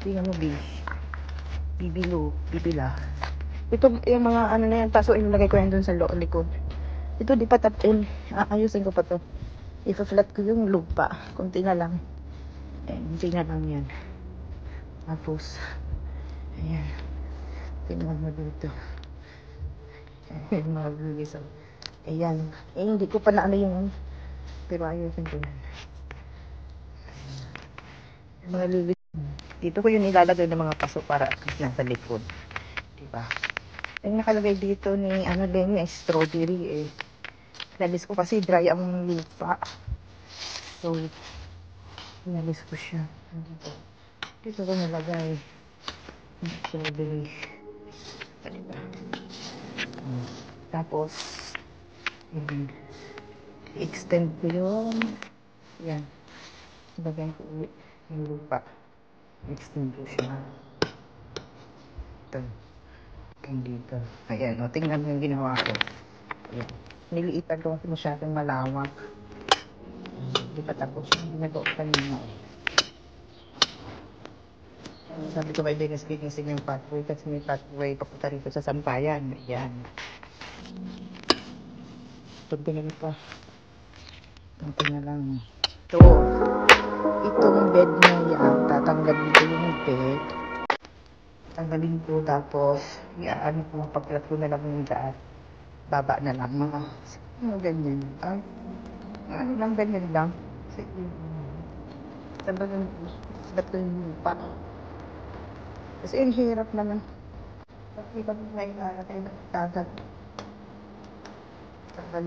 Tingnan mo, bibila. Ito, yung mga ano na yan, paso inilagay ko yan dun sa likod. Ito, di pa tapin. Aayusin ko pa to. I-flat ko yung lupa. Kunti na lang. Kunti na lang yan. Tapos, ayan. Tingnan mo dito. Ayan, mga bilis. Ayan. Hindi ko pa na ano yung... Pero ayusin ko yan. Mga lilis. Dito ko yun ilalagay ng mga paso para at least nasa likod. Diba? Yung nakalagay dito ni ano din yung strawberry eh. Inalis ko kasi dry ang lupa. So, inalis ko siya. Dito ko nalagay. Strawberry. Diba? Tapos, i-extend ko yung yan. Lagay ko ulit yung lupa. Extend ko siya. Ito. Hanggang dito. Ayan, o. Tingnan mo yung ginawa ko. Ayan. Niliitan ko kasi masyadong malawak. Hindi pa tapos. Ginagawa ko kanina. Sabi ko may bigas-bigasing yung pathway kasi may pathway papunta rito sa Sampayan. Ayan. Pag ganun pa. Ito na lang. Ito. Itong bed na yan. Tatanggalin ko yung bed. Tanggalin ko tapos ano ko, pagkalat ko na lang yung daan. Baba na lang. Mga ganyan. Ay, ano lang, ganyan lang. Sige. Sabagan ko yung lupa. Kasi ang hirap naman. Kasi pag may tayo nagtagal. Tagal.